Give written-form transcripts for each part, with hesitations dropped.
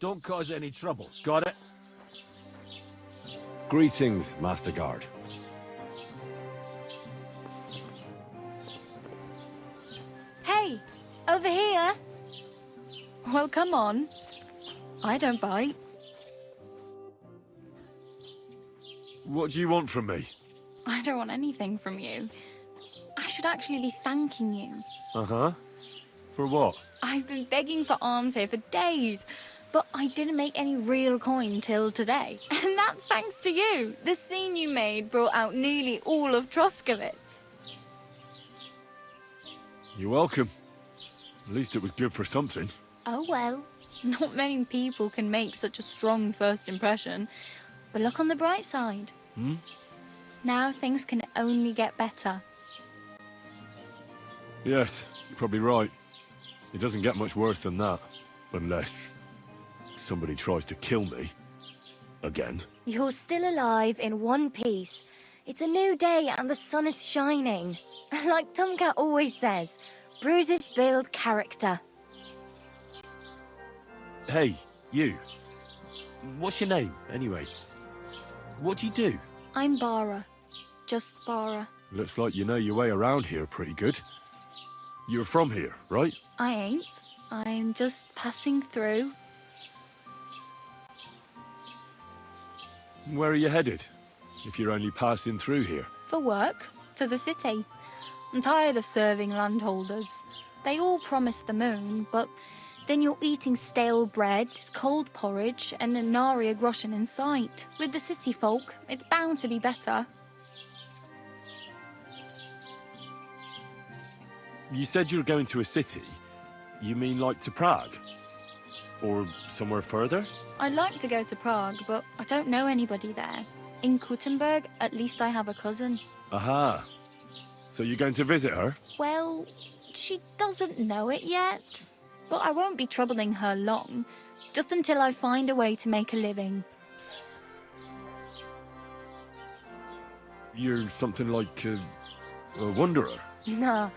Don't cause any trouble. Got it? Greetings, Master Guard. Hey, over here. Well, come on. I don't bite. What do you want from me? I don't want anything from you. I should actually be thanking you. Uh-huh. For what? I've been begging for alms here for days, but I didn't make any real coin till today. And that's thanks to you. The scene you made brought out nearly all of Troskowitz. You're welcome. At least it was good for something. Oh well, not many people can make such a strong first impression. But look on the bright side. Hmm? Now things can only get better. Yes, you're probably right. It doesn't get much worse than that. Unless somebody tries to kill me. Again. You're still alive in one piece. It's a new day and the sun is shining. Like Tomcat always says, bruises build character. Hey, you. What's your name, anyway? What do you do? I'm Bara. Just Bara. Looks like you know your way around here pretty good. You're from here, right? I ain't. I'm just passing through. Where are you headed? If you're only passing through here. For work. To the city. I'm tired of serving landholders. They all promise the moon, but then you're eating stale bread, cold porridge, and a nary a groschen in sight. With the city folk, it's bound to be better. You said you were going to a city. You mean like to Prague? Or somewhere further? I'd like to go to Prague, but I don't know anybody there. In Kuttenberg, at least I have a cousin. Aha. So you're going to visit her? Well, she doesn't know it yet. But I won't be troubling her long, just until I find a way to make a living. You're something like a wanderer? Nah,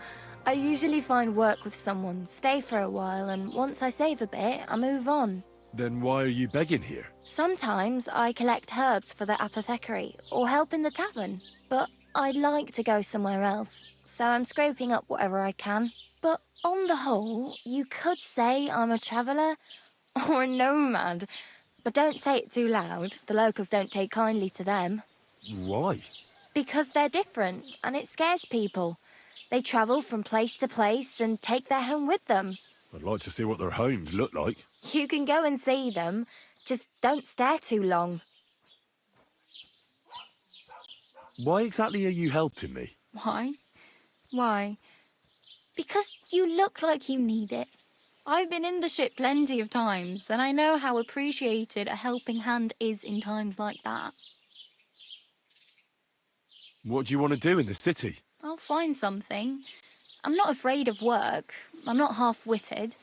I usually find work with someone, stay for a while, and once I save a bit, I move on. Then why are you begging here? Sometimes I collect herbs for the apothecary, or help in the tavern. But I'd like to go somewhere else, so I'm scraping up whatever I can. But on the whole, you could say I'm a traveller or a nomad. But don't say it too loud. The locals don't take kindly to them. Why? Because they're different, and it scares people. They travel from place to place and take their home with them. I'd like to see what their homes look like. You can go and see them, just don't stare too long. Why exactly are you helping me? Why? Why? Because you look like you need it. I've been in the ship plenty of times, and I know how appreciated a helping hand is in times like that. What do you want to do in the city? I'll find something. I'm not afraid of work. I'm not half-witted.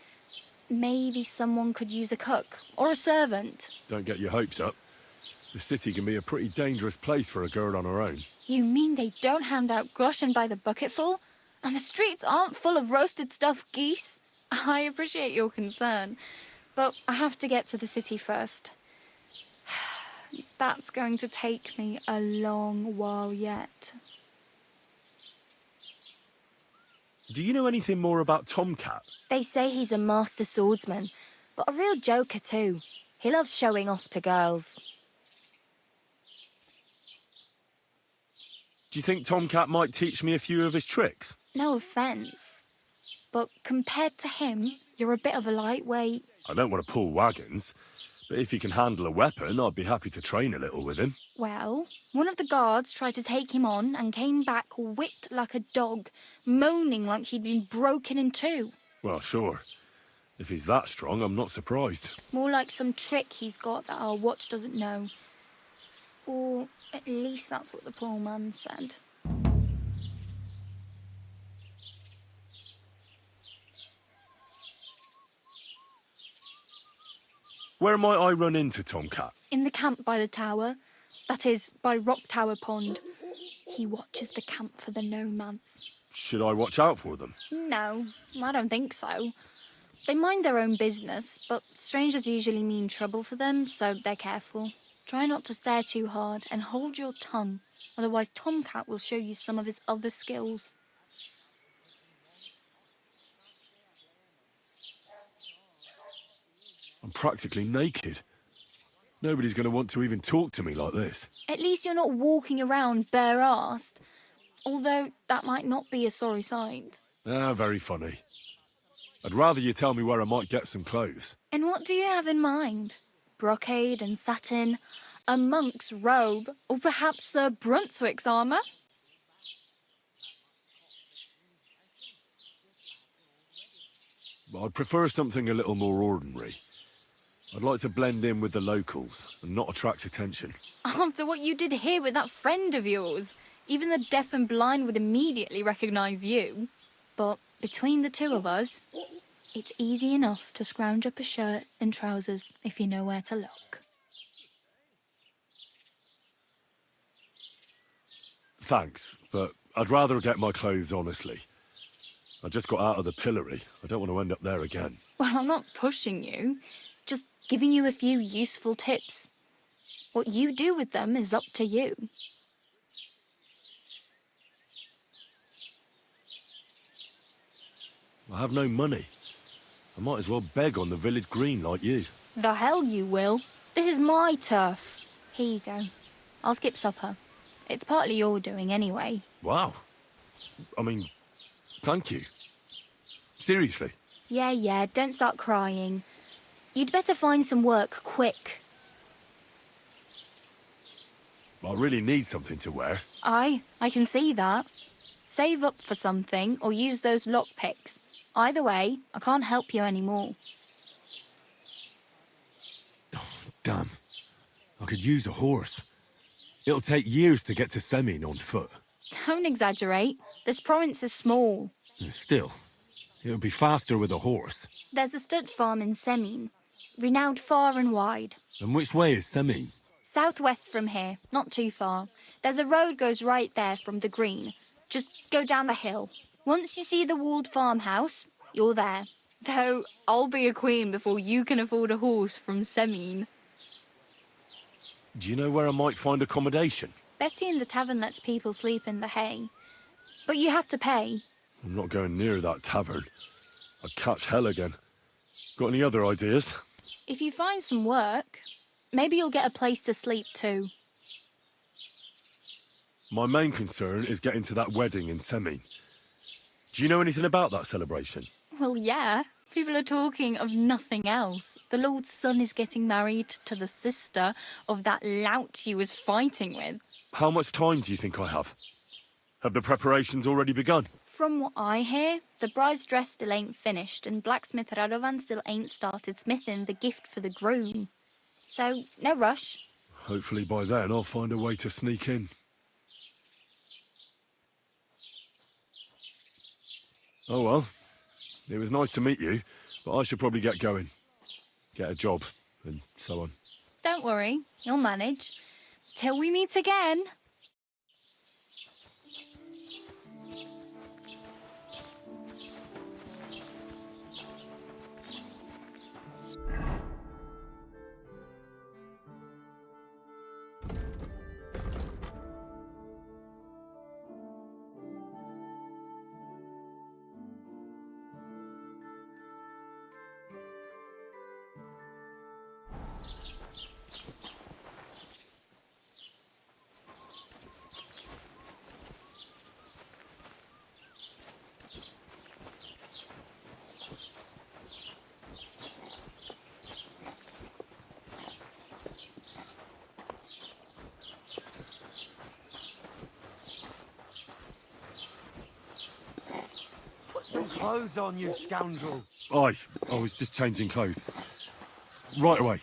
Maybe someone could use a cook, or a servant. Don't get your hopes up. The city can be a pretty dangerous place for a girl on her own. You mean they don't hand out groschen by the bucketful? And the streets aren't full of roasted stuffed geese? I appreciate your concern, but I have to get to the city first. That's going to take me a long while yet. Do you know anything more about Tomcat? They say he's a master swordsman, but a real joker too. He loves showing off to girls. Do you think Tomcat might teach me a few of his tricks? No offence, but compared to him, you're a bit of a lightweight. I don't want to pull wagons, but if he can handle a weapon, I'd be happy to train a little with him. Well, one of the guards tried to take him on and came back whipped like a dog, moaning like he'd been broken in two. Well, sure. If he's that strong, I'm not surprised. More like some trick he's got that our watch doesn't know. Or at least that's what the poor man said. Where might I run into Tomcat? In the camp by the tower. That is, by Rock Tower Pond. He watches the camp for the nomads. Should I watch out for them? No, I don't think so. They mind their own business, but strangers usually mean trouble for them, so they're careful. Try not to stare too hard and hold your tongue, otherwise Tomcat will show you some of his other skills. I'm practically naked. Nobody's going to want to even talk to me like this. At least you're not walking around bare-assed, although that might not be a sorry sight. Ah, very funny. I'd rather you tell me where I might get some clothes. And what do you have in mind? Brocade and satin, a monk's robe, or perhaps Sir Brunswick's armour? I'd prefer something a little more ordinary. I'd like to blend in with the locals and not attract attention. After what you did here with that friend of yours, even the deaf and blind would immediately recognise you. But between the two of us, it's easy enough to scrounge up a shirt and trousers if you know where to look. Thanks, but I'd rather get my clothes honestly. I just got out of the pillory. I don't want to end up there again. Well, I'm not pushing you, just giving you a few useful tips. What you do with them is up to you. I have no money. I might as well beg on the village green like you. The hell you will. This is my turf. Here you go. I'll skip supper. It's partly your doing anyway. Wow. I mean, thank you. Seriously. Yeah, don't start crying. You'd better find some work quick. I really need something to wear. I can see that. Save up for something or use those lockpicks. Either way, I can't help you anymore. Oh, damn. I could use a horse. It'll take years to get to Semin on foot. Don't exaggerate. This province is small. Still, it'll be faster with a horse. There's a stud farm in Semin, renowned far and wide. And which way is Semin? Southwest from here, not too far. There's a road goes right there from the green. Just go down the hill. Once you see the walled farmhouse, you're there. Though I'll be a queen before you can afford a horse from Semin. Do you know where I might find accommodation? Betty in the tavern lets people sleep in the hay. But you have to pay. I'm not going near that tavern. I'd catch hell again. Got any other ideas? If you find some work, maybe you'll get a place to sleep too. My main concern is getting to that wedding in Semin. Do you know anything about that celebration? Well, yeah. People are talking of nothing else. The Lord's son is getting married to the sister of that lout he was fighting with. How much time do you think I have? Have the preparations already begun? From what I hear, the bride's dress still ain't finished and blacksmith Radovan still ain't started smithing the gift for the groom. So, no rush. Hopefully by then I'll find a way to sneak in. Oh well, it was nice to meet you, but I should probably get going. Get a job, and so on. Don't worry, you'll manage. Till we meet again. Some clothes on, you scoundrel. Aye, I was just changing clothes. Right away.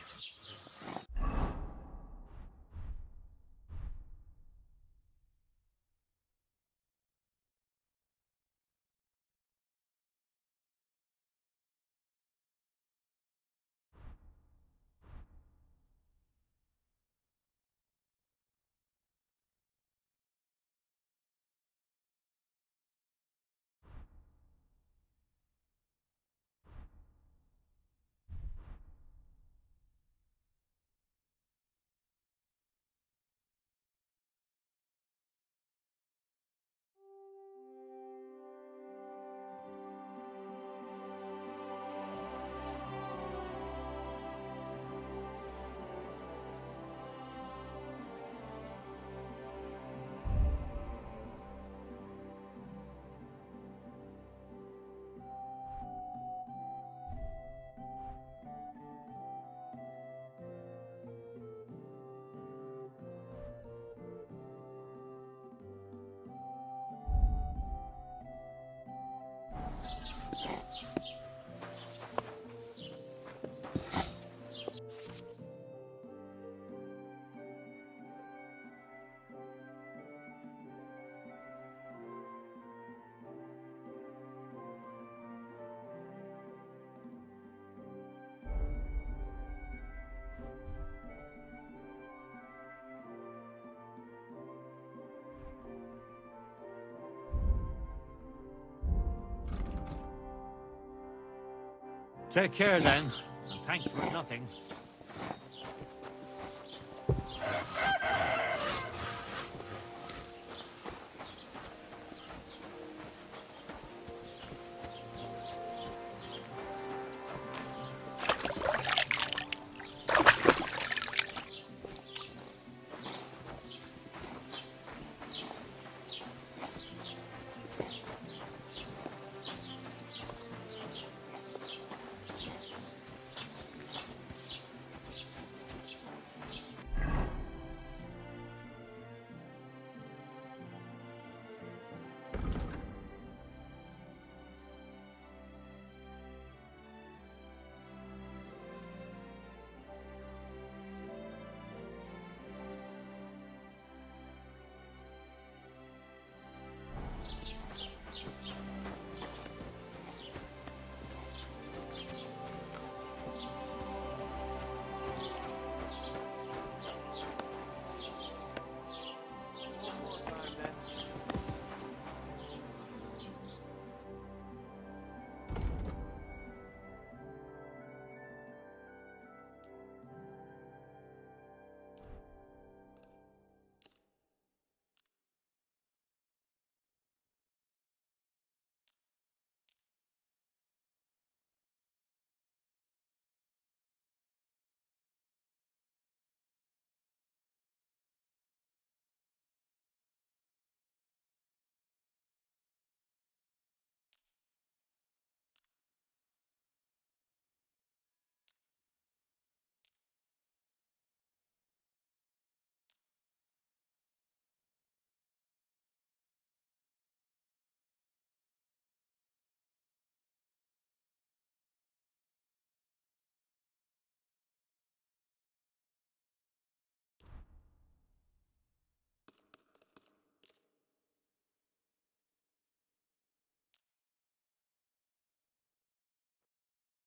Take care then, and thanks for nothing.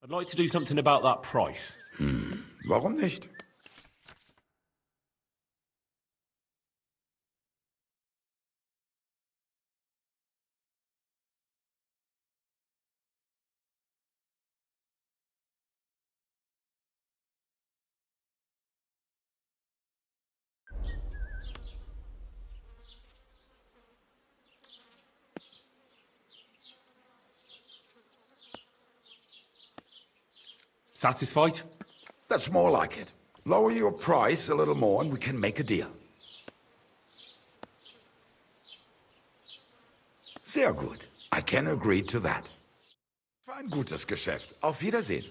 I'd like to do something about that price. Warum nicht? Satisfied? That's more like it. Lower your price a little more and we can make a deal. Sehr gut. I can agree to that. War ein gutes Geschäft. Auf Wiedersehen.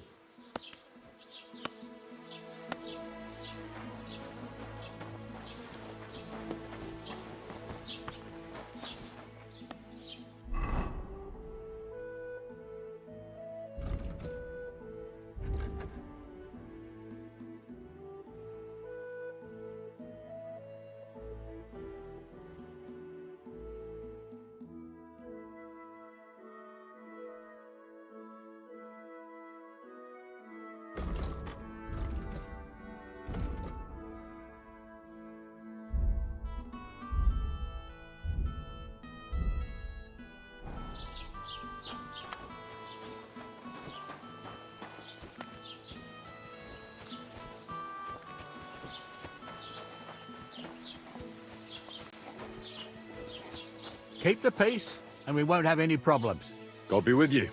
Keep the peace, and we won't have any problems. God be with you.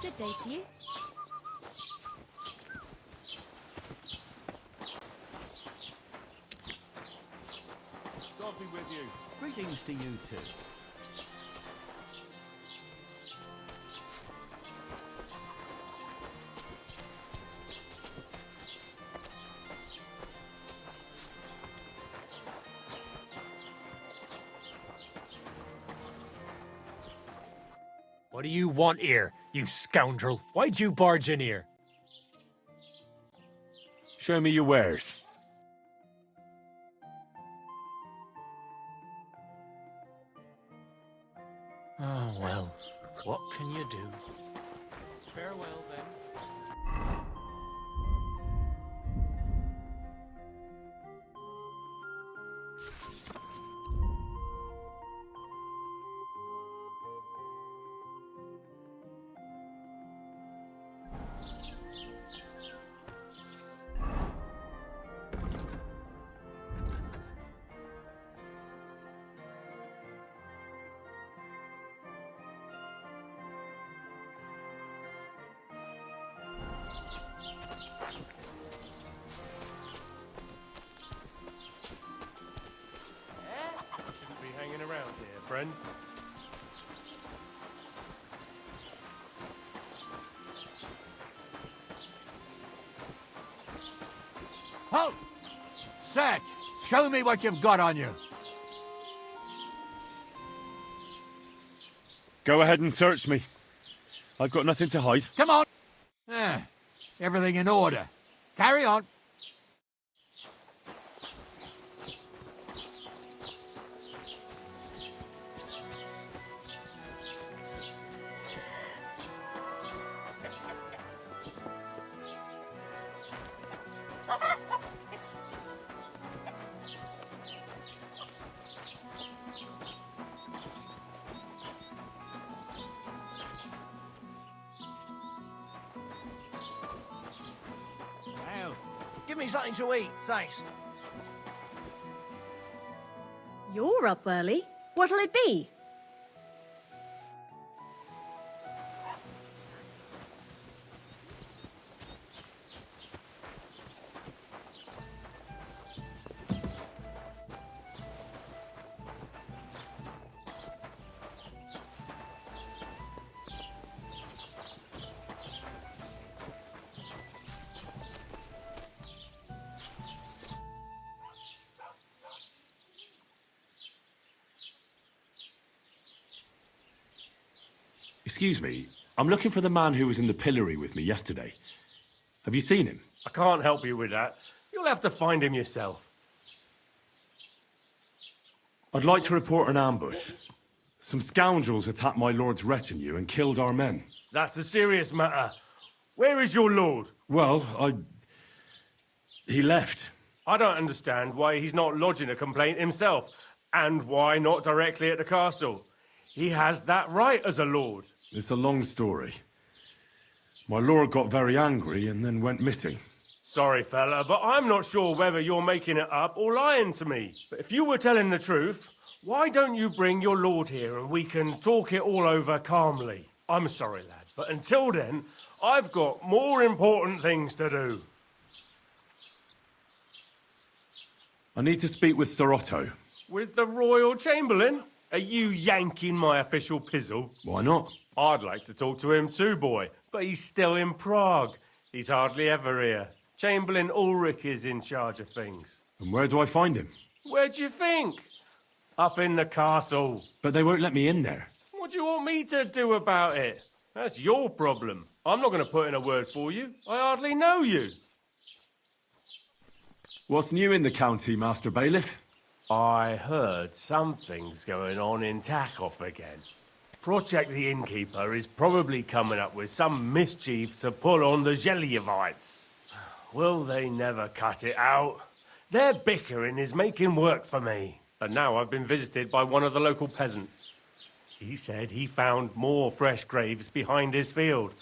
Good day to you. God be with you. Greetings to you too. What do you want here, you scoundrel? Why'd you barge in here? Show me your wares. Oh, well, what can you do? Farewell, then. Shouldn't be hanging around here, friend. Halt! Search! Show me what you've got on you. Go ahead and search me. I've got nothing to hide. Come on! Everything in order. Carry on. Give me something to eat, thanks. You're up early. What'll it be? Excuse me, I'm looking for the man who was in the pillory with me yesterday. Have you seen him? I can't help you with that. You'll have to find him yourself. I'd like to report an ambush. Some scoundrels attacked my lord's retinue and killed our men. That's a serious matter. Where is your lord? Well, he left. I don't understand why he's not lodging a complaint himself, and why not directly at the castle. He has that right as a lord. It's a long story. My lord got very angry and then went missing. Sorry, fella, but I'm not sure whether you're making it up or lying to me. But if you were telling the truth, why don't you bring your lord here and we can talk it all over calmly? I'm sorry, lad, but until then, I've got more important things to do. I need to speak with Sir Otto. With the Royal Chamberlain? Are you yanking my official pizzle? Why not? I'd like to talk to him too, boy, but he's still in Prague. He's hardly ever here. Chamberlain Ulrich is in charge of things. And where do I find him? Where do you think? Up in the castle. But they won't let me in there. What do you want me to do about it? That's your problem. I'm not going to put in a word for you. I hardly know you. What's new in the county, Master Bailiff? I heard something's going on in Takov again. Project the Innkeeper is probably coming up with some mischief to pull on the Zhelyevites. Will they never cut it out? Their bickering is making work for me. And now I've been visited by one of the local peasants. He said he found more fresh graves behind his field,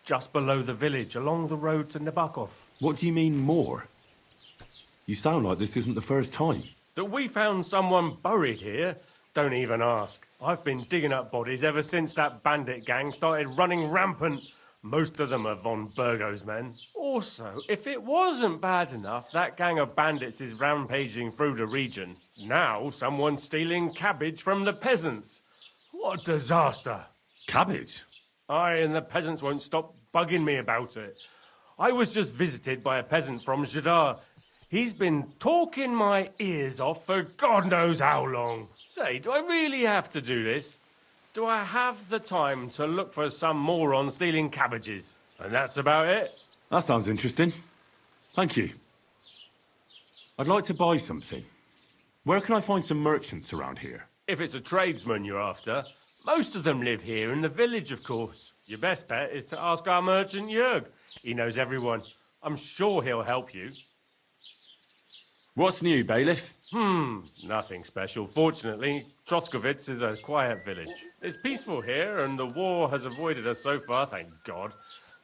just below the village, along the road to Nabokov. What do you mean, more? You sound like this isn't the first time. That we found someone buried here? Don't even ask. I've been digging up bodies ever since that bandit gang started running rampant. Most of them are von Burgo's men. Also, if it wasn't bad enough that gang of bandits is rampaging through the region, now someone's stealing cabbage from the peasants. What a disaster. Cabbage? Aye, and the peasants won't stop bugging me about it. I was just visited by a peasant from Jadar. He's been talking my ears off for God knows how long. Say, do I really have to do this? Do I have the time to look for some moron stealing cabbages? And that's about it. That sounds interesting. Thank you. I'd like to buy something. Where can I find some merchants around here? If it's a tradesman you're after, most of them live here in the village, of course. Your best bet is to ask our merchant Jörg. He knows everyone. I'm sure he'll help you. What's new, bailiff? Nothing special. Fortunately, Troskowitz is a quiet village. It's peaceful here, and the war has avoided us so far, thank God.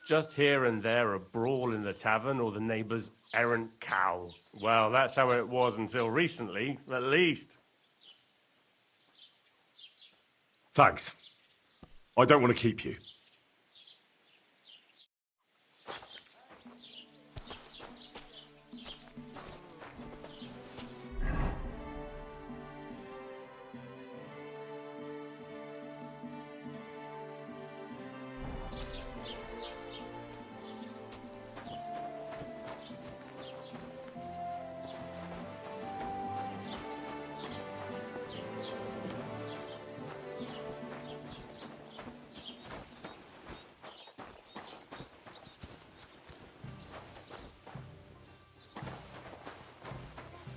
Just here and there a brawl in the tavern or the neighbour's errant cow. Well, that's how it was until recently, at least. Thanks. I don't want to keep you.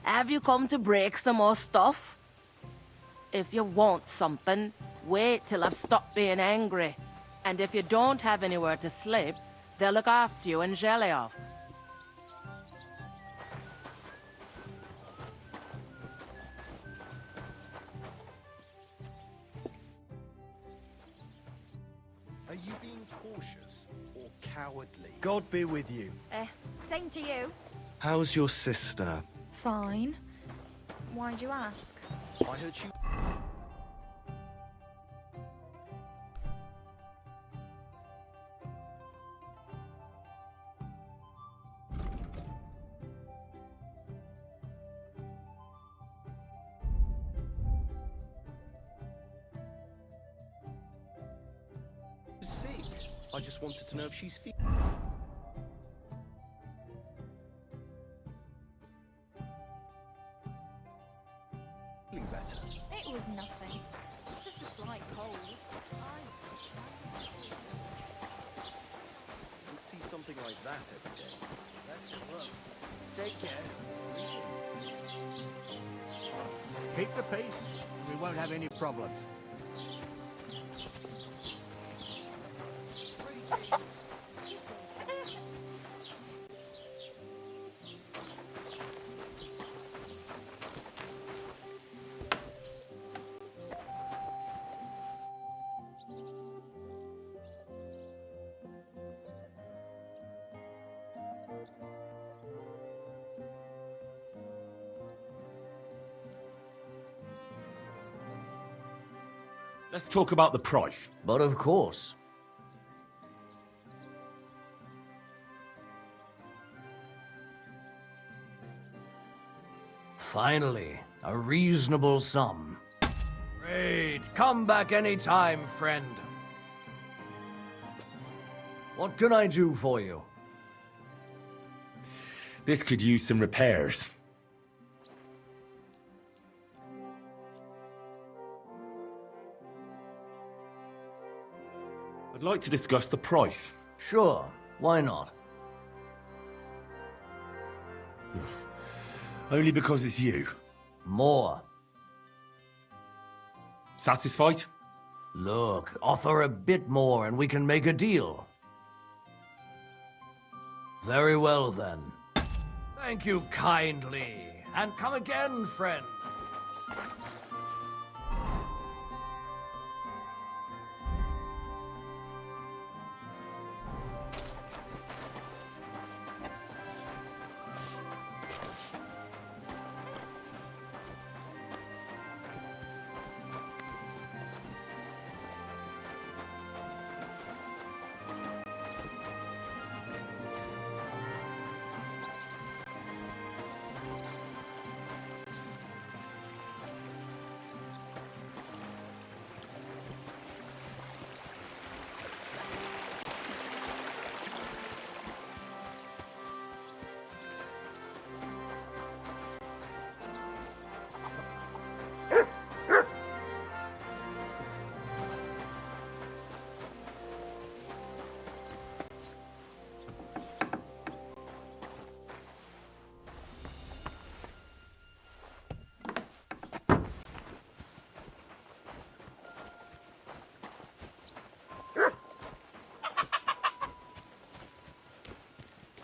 Have you come to break some more stuff? If you want something, wait till I've stopped being angry. And if you don't have anywhere to sleep, they'll look after you in Zhelyov. Are you being cautious or cowardly? God be with you. Same to you. How's your sister? Fine. Why'd you ask? I heard she... sick. I just wanted to know if she's feeling better. It was nothing. Just a slight cold. Don't see something like that every day. That's your work. Take care. Keep the peace, and we won't have any problems. Let's talk about the price. But of course. Finally, a reasonable sum. Great. Come back anytime, friend. What can I do for you? This could use some repairs. I'd like to discuss the price. Sure, why not? Only because it's you. More. Satisfied? Look, offer a bit more and we can make a deal. Very well then. Thank you kindly, and come again, friend.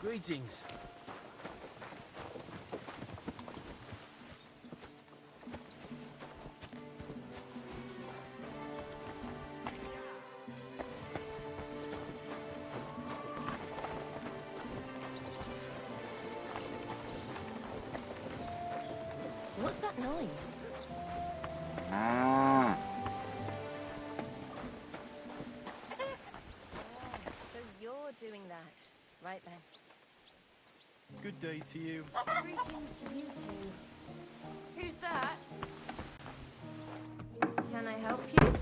Greetings. What's that noise? So you're doing that. Right then. Good day to you. Greetings to you two. Who's that? Can I help you?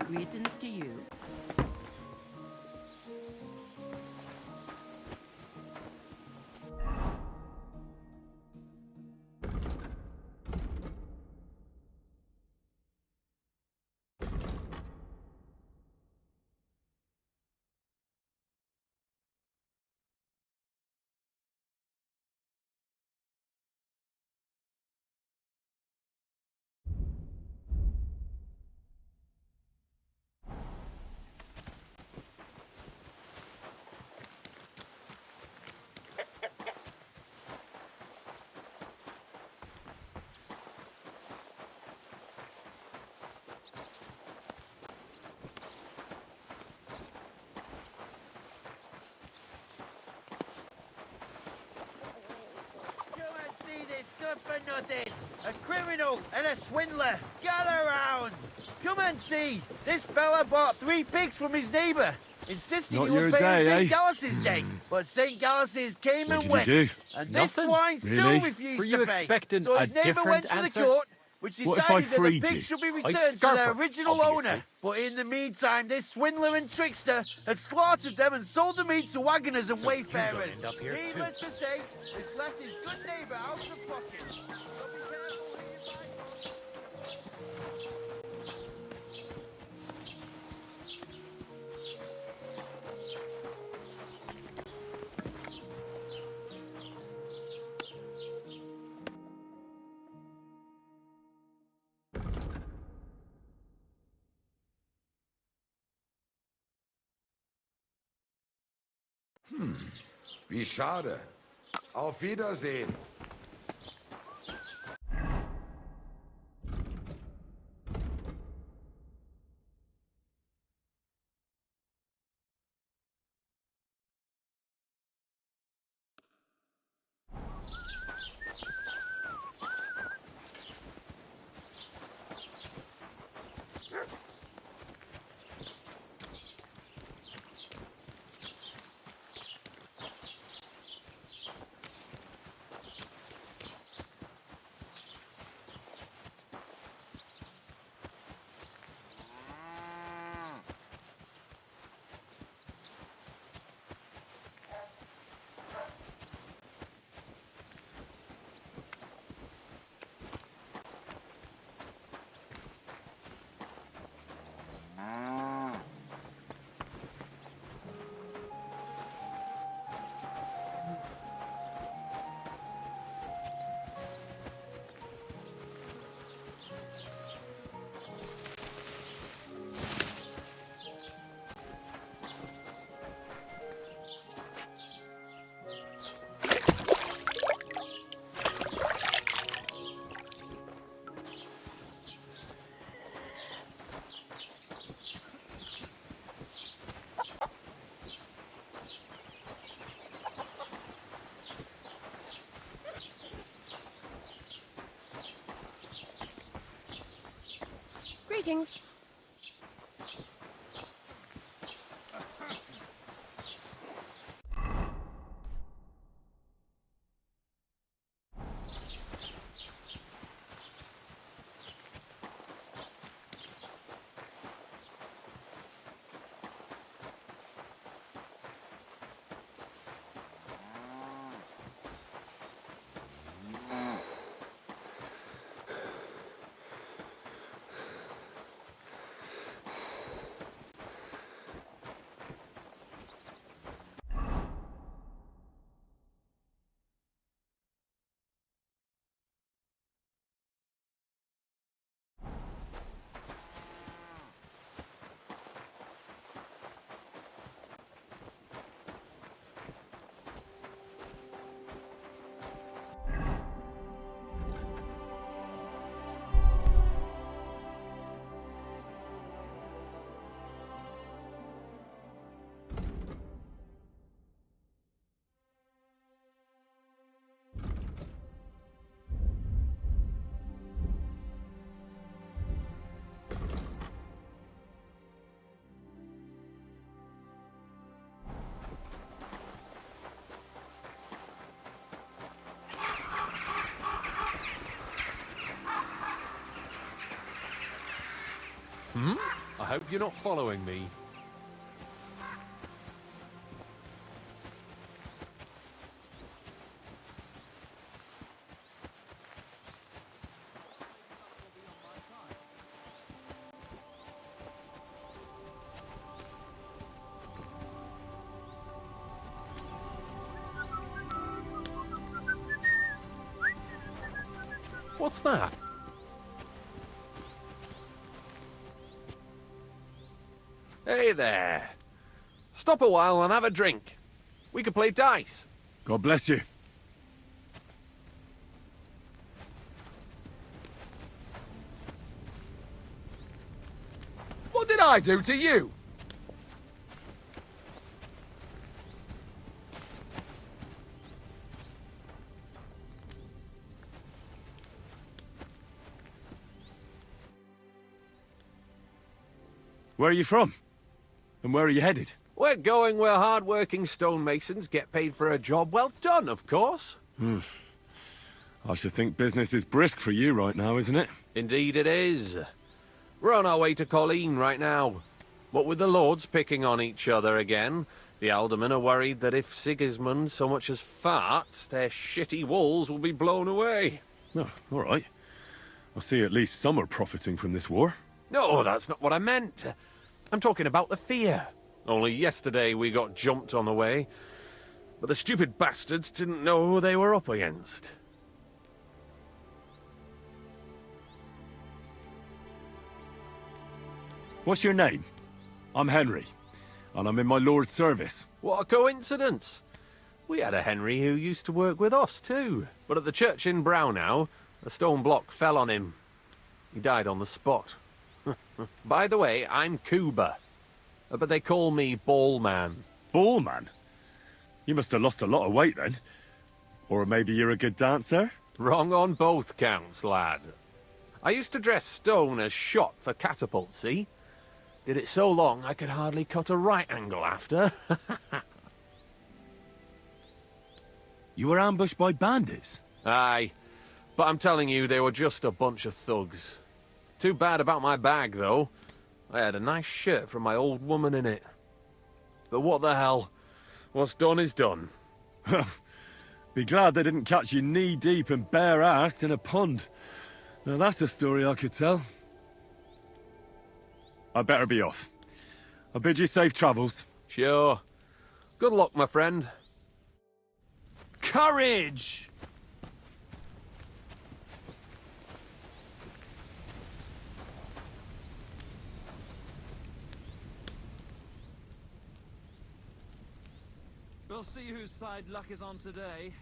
Greetings to you. Good for nothing. A criminal and a swindler. Gather round. Come and see. This fella bought 3 pigs from his neighbour, insisting Not he your would pay on day, St. eh? Gallus's day. But St. Gallus's came What and did went. you do? And Nothing? this swine still Really? refused Were you to pay. expecting so a his neighbour different went to answer? the court, which What if I decided that the freed you? pigs should be I'd returned to scarf their her, original obviously. owner. But in the meantime, this swindler and trickster had slaughtered them and sold the meat to wagoners and So you're gonna wayfarers. end up here too. Needless to say, this left his good neighbour out of pocket. So be careful who you find. Wie schade. Auf Wiedersehen. Greetings. I hope you're not following me. What's that? Hey there. Stop a while and have a drink. We could play dice. God bless you. What did I do to you? Where are you from? And where are you headed? We're going where hard-working stonemasons get paid for a job well done, of course. I should think business is brisk for you right now, isn't it? Indeed it is. We're on our way to Colleen right now. What with the lords picking on each other again, the aldermen are worried that if Sigismund so much as farts, their shitty walls will be blown away. Oh, all right. I see at least some are profiting from this war. No, that's not what I meant. I'm talking about the fear. Only yesterday we got jumped on the way, but the stupid bastards didn't know who they were up against. What's your name? I'm Henry, and I'm in my lord's service. What a coincidence. We had a Henry who used to work with us too, but at the church in Brownhow, a stone block fell on him. He died on the spot. By the way, I'm Cuba, but they call me Ballman. Ballman? You must have lost a lot of weight then. Or maybe you're a good dancer? Wrong on both counts, lad. I used to dress stone as shot for catapult, see? Did it so long I could hardly cut a right angle after. You were ambushed by bandits? Aye, but I'm telling you, they were just a bunch of thugs. Too bad about my bag, though. I had a nice shirt from my old woman in it. But what the hell? What's done is done. Be glad they didn't catch you knee-deep and bare-assed in a pond. Now that's a story I could tell. I better be off. I bid you safe travels. Sure. Good luck, my friend. Courage! We'll see whose side luck is on today.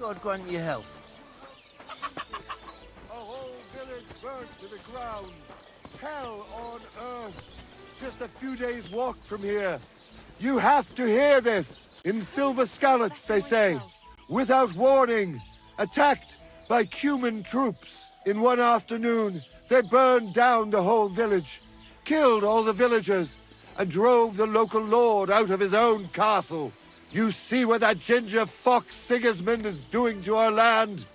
God grant you health. A whole village burnt to the ground. Hell on earth. Just a few days' walk from here. You have to hear this. In Silver Scallots, they say, without warning, attacked by Cuman troops. In one afternoon, they burned down the whole village, killed all the villagers, and drove the local lord out of his own castle. You see what that ginger fox Sigismund is doing to our land?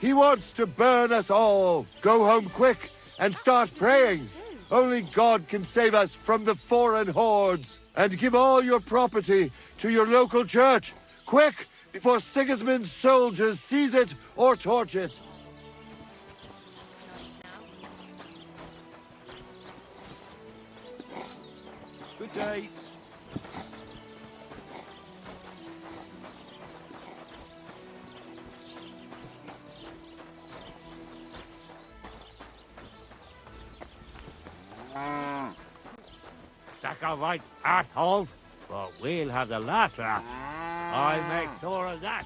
He wants to burn us all. Go home quick and start praying. Only God can save us from the foreign hordes. And give all your property to your local church. Quick, before Sigismund's soldiers seize it or torch it. Good day. That's all right, arsehole. But we'll have the last laugh. I'll make sure of that.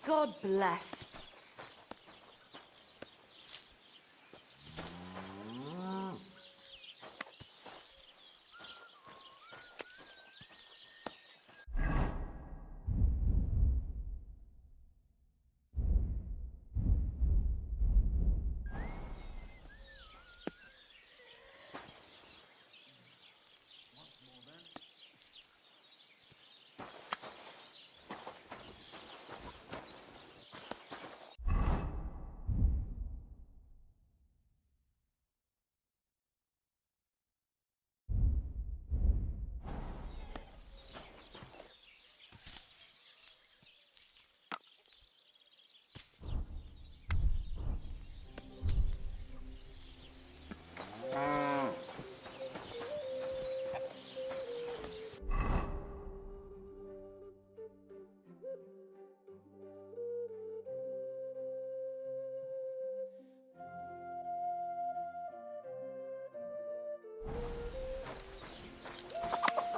God bless.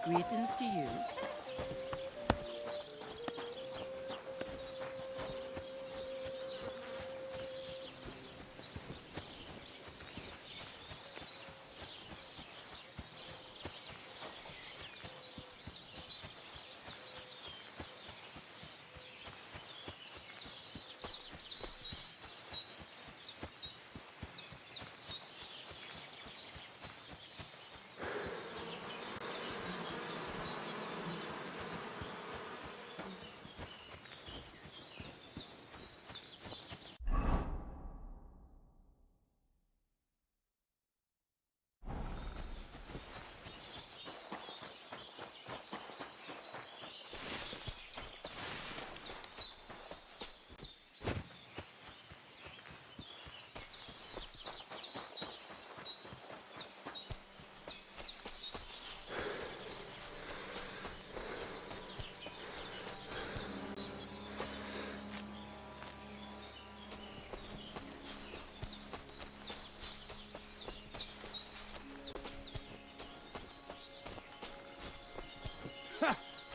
Greetings to you.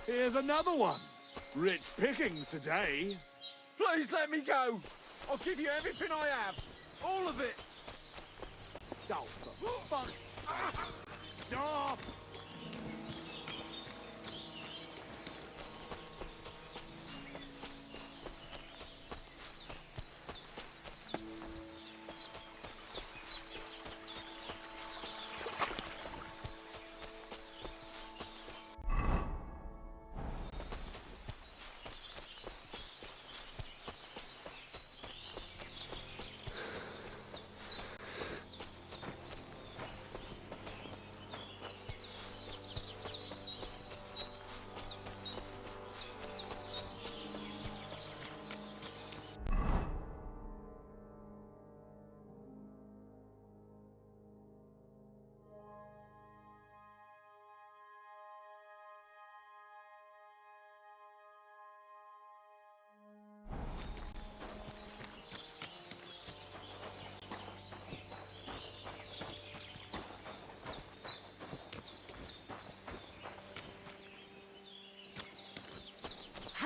Here's another one. Rich pickings today. Please let me go. I'll give you everything I have. All of it. Oh, for fuck's sake. Stop!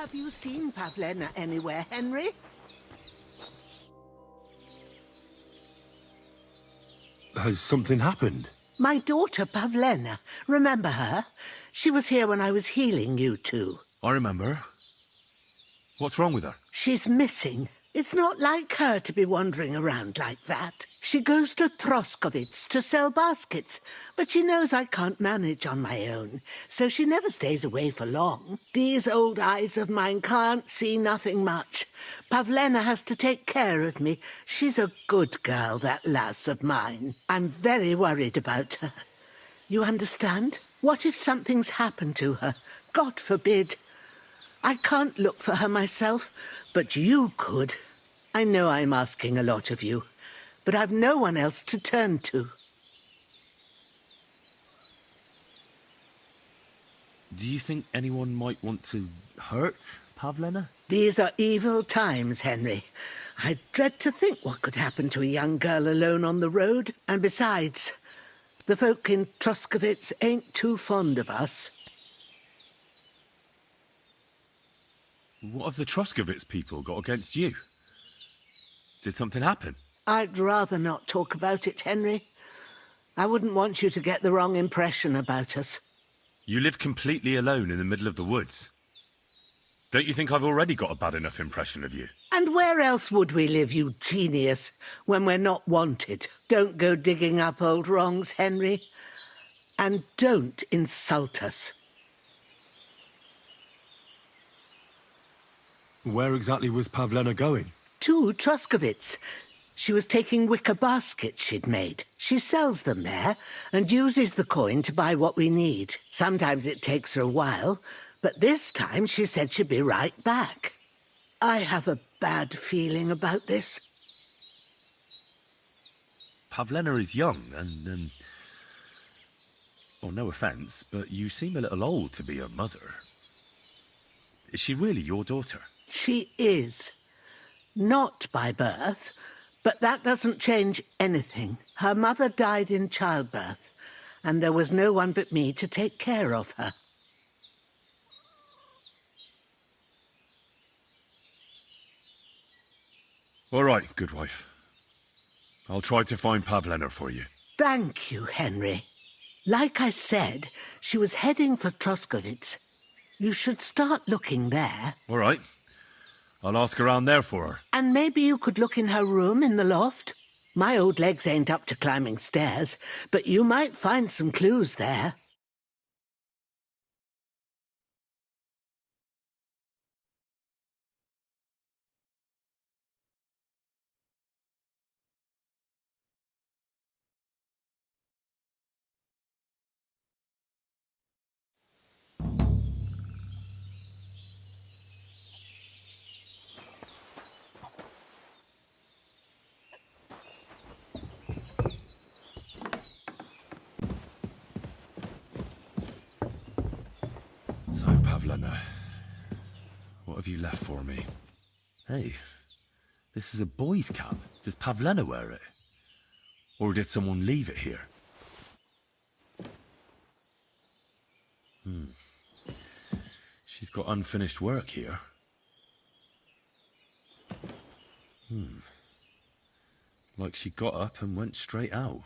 Have you seen Pavlena anywhere, Henry? Has something happened? My daughter, Pavlena. Remember her? She was here when I was healing you two. I remember. What's wrong with her? She's missing. It's not like her to be wandering around like that. She goes to Troskovitz to sell baskets, but she knows I can't manage on my own, so she never stays away for long. These old eyes of mine can't see nothing much. Pavlena has to take care of me. She's a good girl, that lass of mine. I'm very worried about her. You understand? What if something's happened to her? God forbid. I can't look for her myself, but you could. I know I'm asking a lot of you, but I've no one else to turn to. Do you think anyone might want to hurt Pavlena? These are evil times, Henry. I dread to think what could happen to a young girl alone on the road. And besides, the folk in Troskovitz ain't too fond of us. What have the Troskovitz people got against you? Did something happen? I'd rather not talk about it, Henry. I wouldn't want you to get the wrong impression about us. You live completely alone in the middle of the woods. Don't you think I've already got a bad enough impression of you? And where else would we live, you genius, when we're not wanted? Don't go digging up old wrongs, Henry. And don't insult us. Where exactly was Pavlena going? To Troskovitz. She was taking wicker baskets she'd made. She sells them there and uses the coin to buy what we need. Sometimes it takes her a while, but this time she said she'd be right back. I have a bad feeling about this. Pavlena is young and, well, no offence, but you seem a little old to be her mother. Is she really your daughter? She is. Not by birth, but that doesn't change anything. Her mother died in childbirth, and there was no one but me to take care of her. All right, good wife. I'll try to find Pavlena for you. Thank you, Henry. Like I said, she was heading for Troskovitz. You should start looking there. All right. I'll ask around there for her. And maybe you could look in her room in the loft. My old legs ain't up to climbing stairs, but you might find some clues there. So, Pavlena, what have you left for me? Hey, this is a boy's cap. Does Pavlena wear it? Or did someone leave it here? She's got unfinished work here. Like she got up and went straight out.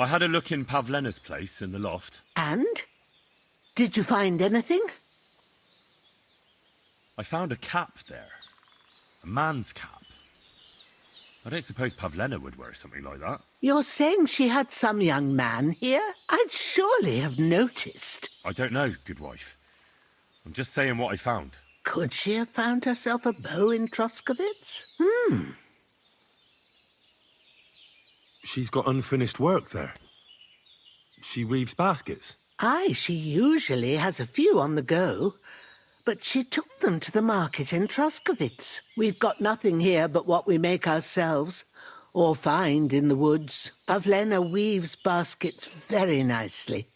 I had a look in Pavlena's place in the loft. And? Did you find anything? I found a cap there. A man's cap. I don't suppose Pavlena would wear something like that. You're saying she had some young man here? I'd surely have noticed. I don't know, good wife. I'm just saying what I found. Could she have found herself a beau in Troskovitz? She's got unfinished work there. She weaves baskets. Aye, she usually has a few on the go. But she took them to the market in Troskovitz. We've got nothing here but what we make ourselves, or find in the woods. Pavlena weaves baskets very nicely.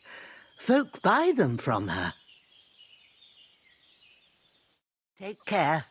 Folk buy them from her. Take care.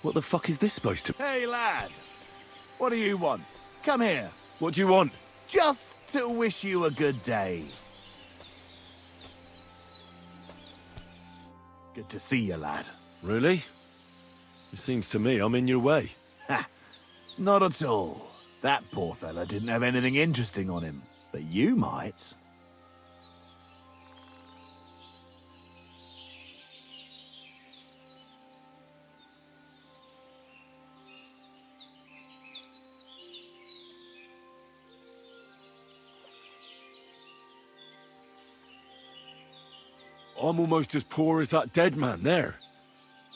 What the fuck is this supposed to... Hey, lad. What do you want? Come here. What do you want? Just to wish you a good day. Good to see you, lad. Really? It seems to me I'm in your way. Ha! Not at all. That poor fella didn't have anything interesting on him. But you might. I'm almost as poor as that dead man there.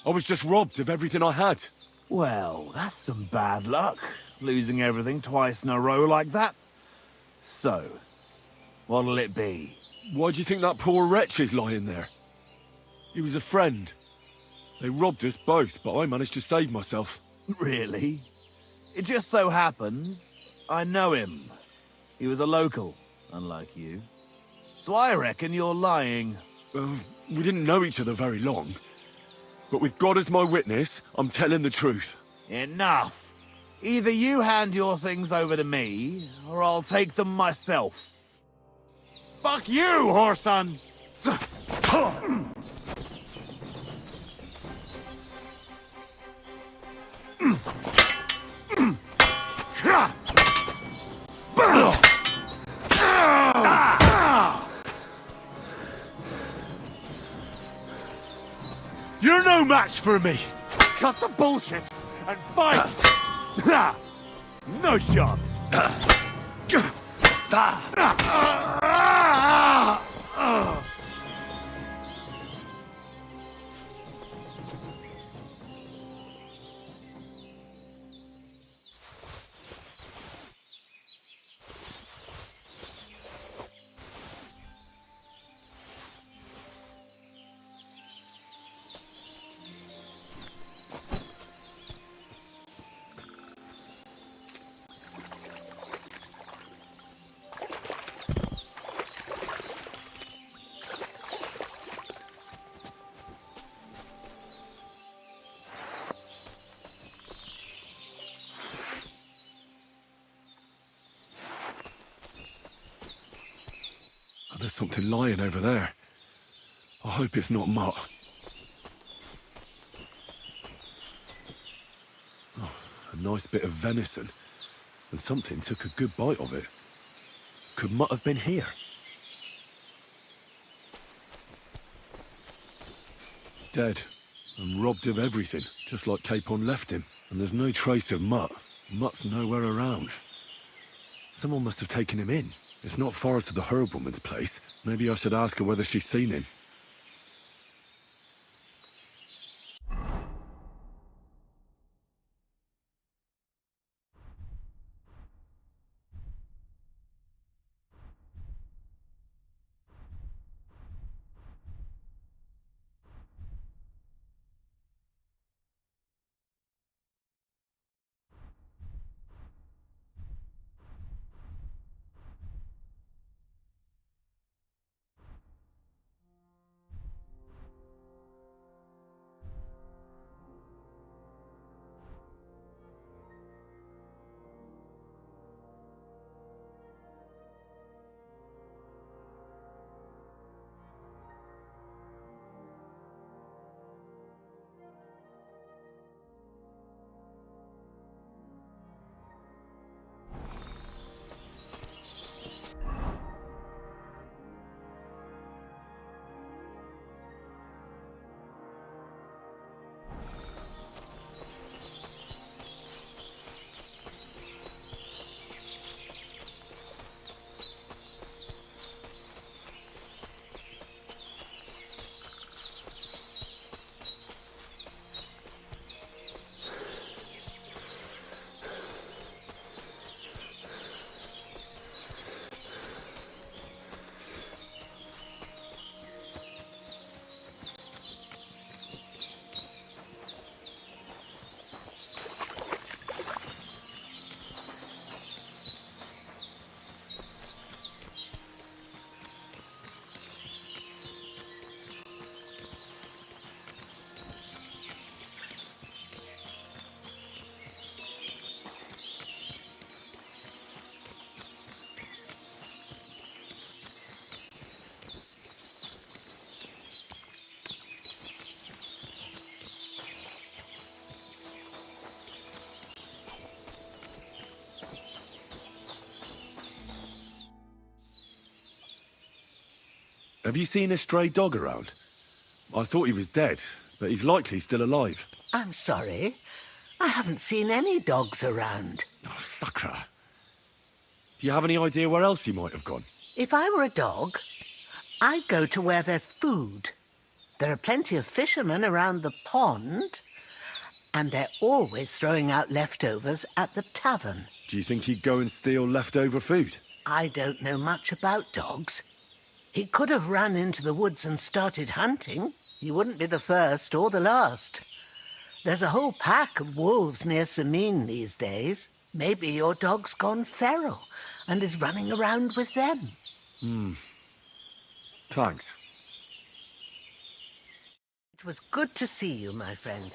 I was just robbed of everything I had. Well, that's some bad luck, losing everything twice in a row like that. So, what'll it be? Why do you think that poor wretch is lying there? He was a friend. They robbed us both, but I managed to save myself. Really? It just so happens I know him. He was a local, unlike you. So I reckon you're lying. We didn't know each other very long. But with God as my witness, I'm telling the truth. Enough! Either you hand your things over to me, or I'll take them myself. Fuck you, whoreson! You're no match for me! Cut the bullshit and fight! No chance! There's something lying over there. I hope it's not Mutt. Oh, a nice bit of venison. And something took a good bite of it. Could Mutt have been here? Dead. And robbed of everything, just like Capon left him. And there's no trace of Mutt. Mutt's nowhere around. Someone must have taken him in. It's not far to the herb woman's place. Maybe I should ask her whether she's seen him. Have you seen a stray dog around? I thought he was dead, but he's likely still alive. I'm sorry. I haven't seen any dogs around. Oh, Sakra. Do you have any idea where else he might have gone? If I were a dog, I'd go to where there's food. There are plenty of fishermen around the pond, and they're always throwing out leftovers at the tavern. Do you think he'd go and steal leftover food? I don't know much about dogs. He could have run into the woods and started hunting. He wouldn't be the first or the last. There's a whole pack of wolves near Samine these days. Maybe your dog's gone feral and is running around with them. Thanks. It was good to see you, my friend.